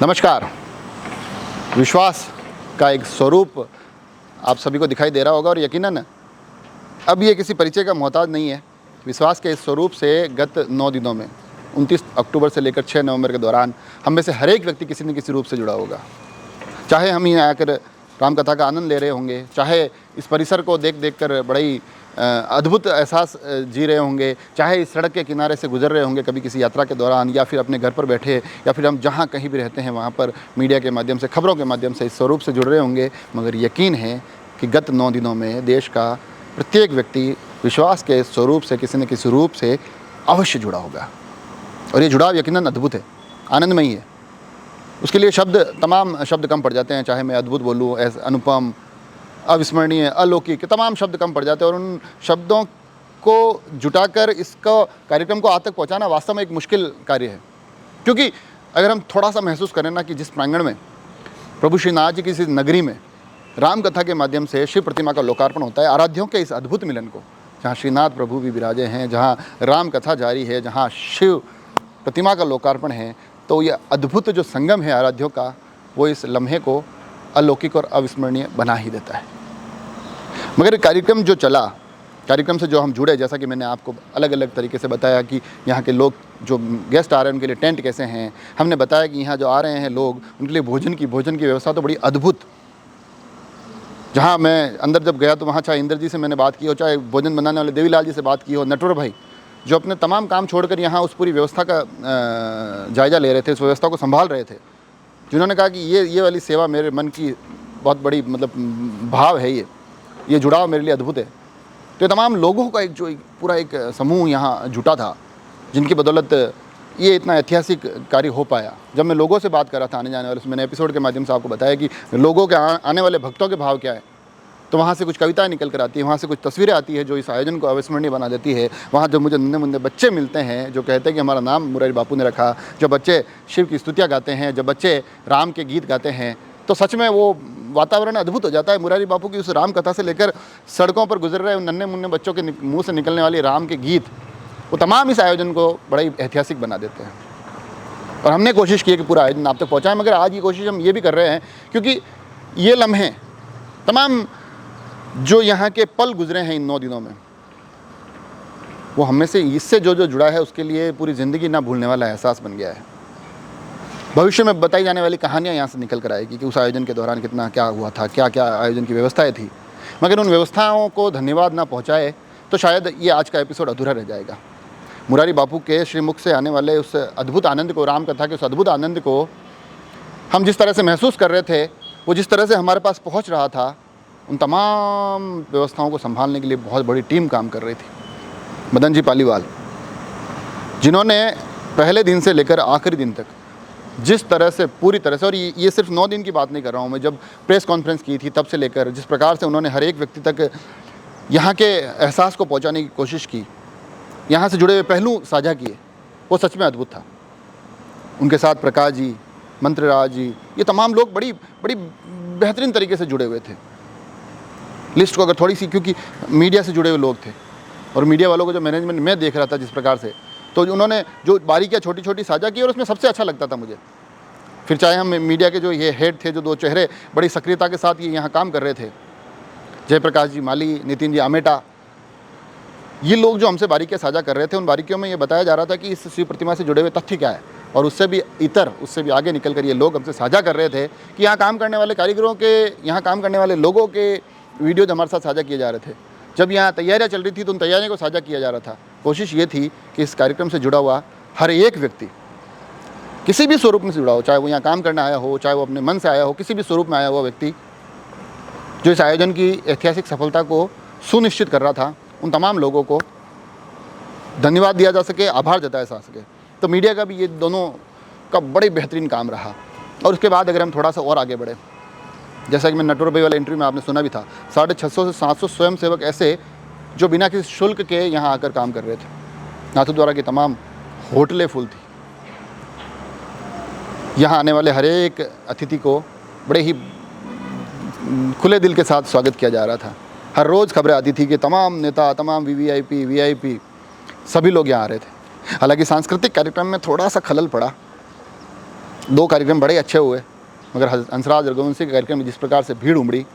नमस्कार। विश्वास का एक स्वरूप आप सभी को दिखाई दे रहा होगा और यकीनन अब ये किसी परिचय का मोहताज नहीं है। विश्वास के इस स्वरूप से गत 9 दिनों में 29 अक्टूबर से लेकर 6 नवंबर के दौरान हम में से हर एक व्यक्ति किसी न किसी रूप से जुड़ा होगा। चाहे हम यहाँ आकर रामकथा का आनंद ले रहे होंगे, चाहे इस परिसर को देख कर बड़ा ही अद्भुत एहसास जी रहे होंगे, चाहे इस सड़क के किनारे से गुजर रहे होंगे कभी किसी यात्रा के दौरान, या फिर अपने घर पर बैठे, या फिर हम जहाँ कहीं भी रहते हैं वहाँ पर मीडिया के माध्यम से, खबरों के माध्यम से इस स्वरूप से जुड़ रहे होंगे। मगर यकीन है कि गत 9 दिनों में देश का प्रत्येक व्यक्ति विश्वास के स्वरूप से किसी न किसी रूप से अवश्य जुड़ा होगा और ये जुड़ाव यकीनन अद्भुत है, आनंदमयी है। उसके लिए तमाम शब्द कम पड़ जाते हैं। चाहे मैं अद्भुत बोलूँ, ऐसे अनुपम, अविस्मरणीय, अलौकिक, तमाम शब्द कम पड़ जाते हैं और उन शब्दों को जुटाकर इसको कार्यक्रम को आज तक पहुँचाना वास्तव में एक मुश्किल कार्य है। क्योंकि अगर हम थोड़ा सा महसूस करें ना कि जिस प्रांगण में प्रभु श्रीनाथ जी की इस नगरी में राम कथा के माध्यम से शिव प्रतिमा का लोकार्पण होता है, आराध्यों के इस अद्भुत मिलन को, जहाँ श्रीनाथ प्रभु भी विराजे हैं, जहाँ राम कथा जारी है, जहाँ शिव प्रतिमा का लोकार्पण है, तो ये अद्भुत जो संगम है आराध्यों का, वो इस लम्हे को अलौकिक और अविस्मरणीय बना ही देता है। मगर कार्यक्रम जो चला, कार्यक्रम से जो हम जुड़े, जैसा कि मैंने आपको अलग अलग तरीके से बताया कि यहाँ के लोग जो गेस्ट आ रहे हैं उनके लिए टेंट कैसे हैं, हमने बताया कि यहाँ जो आ रहे हैं लोग उनके लिए भोजन की व्यवस्था तो बड़ी अद्भुत। जहाँ मैं अंदर जब गया तो वहाँ चाहे इंद्र जी से मैंने बात की हो, चाहे भोजन बनाने वाले देवीलाल जी से बात की हो, नटवर भाई जो अपने तमाम काम छोड़कर यहाँ उस पूरी व्यवस्था का जायज़ा ले रहे थे, उस व्यवस्था को संभाल रहे थे, जिन्होंने कहा कि ये वाली सेवा मेरे मन की बहुत बड़ी भाव है, ये जुड़ाव मेरे लिए अद्भुत है। तो तमाम लोगों का पूरा एक समूह यहाँ जुटा था, जिनकी बदौलत ये इतना ऐतिहासिक कार्य हो पाया। जब मैं लोगों से बात कर रहा था आने जाने वाले, मैंने एपिसोड के माध्यम से आपको बताया कि लोगों के आने वाले भक्तों के भाव क्या है, तो वहाँ से कुछ कविताएं निकल कर आती है, वहाँ से कुछ तस्वीरें आती है जो इस आयोजन को अविस्मरणीय बना देती है। वहाँ जब मुझे नन्हे मुन्ने बच्चे मिलते हैं जो कहते हैं कि हमारा नाम मुरारी बापू ने रखा, जब बच्चे शिव की स्तुतियाँ गाते हैं, जब बच्चे राम के गीत गाते हैं, तो सच में वो वातावरण अद्भुत हो जाता है। मुरारी बापू की उस राम कथा से लेकर सड़कों पर गुजर रहे उन नन्हे मुन्ने बच्चों के मुँह से निकलने वाली राम के गीत, वो तमाम इस आयोजन को बड़ा ही ऐतिहासिक बना देते हैं। और हमने कोशिश की है कि पूरा आयोजन आप तक पहुँचाएँ, मगर आज ये कोशिश हम ये भी कर रहे हैं क्योंकि ये लम्हे तमाम जो यहाँ के पल गुजरे हैं इन 9 दिनों में, वो हम में से इससे जो जुड़ा है उसके लिए पूरी ज़िंदगी ना भूलने वाला एहसास बन गया है। भविष्य में बताई जाने वाली कहानियाँ यहाँ से निकल कर आएगी कि उस आयोजन के दौरान कितना क्या हुआ था, क्या क्या आयोजन की व्यवस्थाएं थी। मगर उन व्यवस्थाओं को धन्यवाद ना पहुँचाए तो शायद ये आज का एपिसोड अधूरा रह जाएगा। मुरारी बापू के श्रीमुख से आने वाले उस अद्भुत आनंद को, राम कथा के उस अद्भुत आनंद को हम जिस तरह से महसूस कर रहे थे, वो जिस तरह से हमारे पास पहुँच रहा था, उन तमाम व्यवस्थाओं को संभालने के लिए बहुत बड़ी टीम काम कर रही थी। मदन जी पालीवाल, जिन्होंने पहले दिन से लेकर आखिरी दिन तक जिस तरह से पूरी तरह से, और ये सिर्फ 9 दिन की बात नहीं कर रहा हूँ मैं, जब प्रेस कॉन्फ्रेंस की थी तब से लेकर जिस प्रकार से उन्होंने हर एक व्यक्ति तक यहाँ के एहसास को पहुँचाने की कोशिश की, यहाँ से जुड़े हुए पहलू साझा किए, वो सच में अद्भुत था। उनके साथ प्रकाश जी, मंत्रराज जी, ये तमाम लोग बड़ी बेहतरीन तरीके से जुड़े हुए थे। लिस्ट को अगर थोड़ी सी, क्योंकि मीडिया से जुड़े हुए लोग थे और मीडिया वालों को जो मैनेजमेंट मैं देख रहा था जिस प्रकार से, तो उन्होंने जो बारीकियाँ छोटी छोटी साझा की और उसमें सबसे अच्छा लगता था मुझे। फिर चाहे हम मीडिया के जो ये हेड थे, जो 2 चेहरे बड़ी सक्रियता के साथ ये यहाँ काम कर रहे थे, जयप्रकाश जी माली, नितिन जी आमेटा, ये लोग जो हमसे बारीकियाँ साझा कर रहे थे, उन बारीकियों में ये बताया जा रहा था कि इस शिव प्रतिमा से जुड़े हुए तथ्य क्या है। और उससे भी आगे निकल कर ये लोग हमसे साझा कर रहे थे कि यहाँ काम करने वाले कारीगरों के, यहाँ काम करने वाले लोगों के वीडियोज हमारे साथ साझा किए जा रहे थे। जब यहाँ तैयारियाँ चल रही थी तो उन तैयारियों को साझा किया जा रहा था। कोशिश ये थी कि इस कार्यक्रम से जुड़ा हुआ हर एक व्यक्ति किसी भी स्वरूप में से जुड़ा हो, चाहे वो यहाँ काम करने आया हो, चाहे वो अपने मन से आया हो, किसी भी स्वरूप में आया हुआ व्यक्ति जो इस आयोजन की ऐतिहासिक सफलता को सुनिश्चित कर रहा था, उन तमाम लोगों को धन्यवाद दिया जा सके, आभार जताया जा सके। तो मीडिया का भी ये दोनों का बड़े बेहतरीन काम रहा। और उसके बाद अगर हम थोड़ा सा और आगे बढ़े, जैसा कि मैं नटवर भाई वाले इंटरव्यू में आपने सुना भी था, 650 से 700 स्वयंसेवक ऐसे जो बिना किसी शुल्क के यहाँ आकर काम कर रहे थे। नाथद्वारा की तमाम होटलें फुल थी। यहाँ आने वाले हर एक अतिथि को बड़े ही खुले दिल के साथ स्वागत किया जा रहा था। हर रोज़ खबरें आती थी कि तमाम नेता, तमाम वीवीआईपी सभी लोग यहाँ आ रहे थे। हालांकि सांस्कृतिक कार्यक्रम में थोड़ा सा खलल पड़ा। 2 कार्यक्रम बड़े अच्छे हुए, मगर हंसराज रघुवंशी के कार्यक्रम में जिस प्रकार से भीड़ उमड़ी,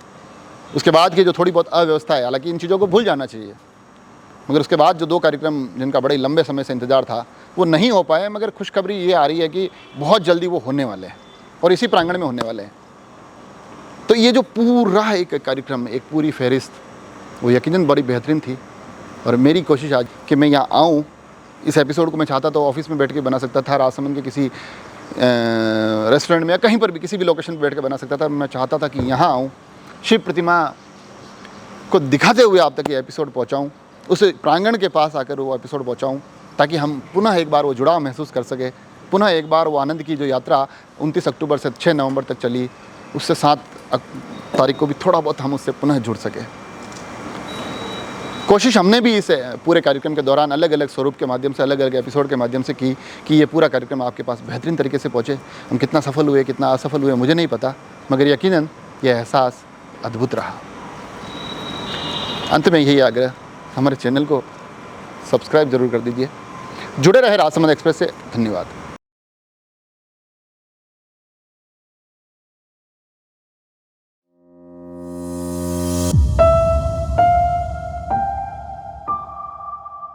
उसके बाद की जो थोड़ी बहुत अव्यवस्था है, हालांकि इन चीज़ों को भूल जाना चाहिए, मगर उसके बाद जो 2 कार्यक्रम जिनका बड़े लंबे समय से इंतज़ार था वो नहीं हो पाए। मगर खुशखबरी ये आ रही है कि बहुत जल्दी वो होने वाले हैं और इसी प्रांगण में होने वाले हैं। तो ये जो पूरा एक कार्यक्रम, एक पूरी फहरिस्त, वो यकीनन बड़ी बेहतरीन थी। और मेरी कोशिश आज कि मैं यहाँ आऊँ, इस एपिसोड को मैं चाहता तो ऑफिस में बैठ के बना सकता था, राजसमंद के किसी रेस्टोरेंट में या कहीं पर भी किसी भी लोकेशन पर बैठ के बना सकता था। मैं चाहता था कि यहाँ आऊँ, शिव प्रतिमा को दिखाते हुए आप तक ये एपिसोड पहुँचाऊँ, उस प्रांगण के पास आकर वो एपिसोड पहुँचाऊँ, ताकि हम पुनः एक बार वो जुड़ाव महसूस कर सके, पुनः एक बार वो आनंद की जो यात्रा 29 अक्टूबर से 6 नवंबर तक चली, उससे 7 तारीख को भी थोड़ा बहुत हम उससे पुनः जुड़ सके। कोशिश हमने भी इस पूरे कार्यक्रम के दौरान अलग अलग स्वरूप के माध्यम से, अलग अलग एपिसोड के माध्यम से की कि ये पूरा कार्यक्रम आपके पास बेहतरीन तरीके से पहुँचे। हम कितना सफल हुए, कितना असफल हुए, मुझे नहीं पता, मगर यकीनन यह एहसास अद्भुत रहा। अंत में यही आग्रह, हमारे चैनल को सब्सक्राइब जरूर कर दीजिए। जुड़े रहे राजसमंद एक्सप्रेस से। धन्यवाद।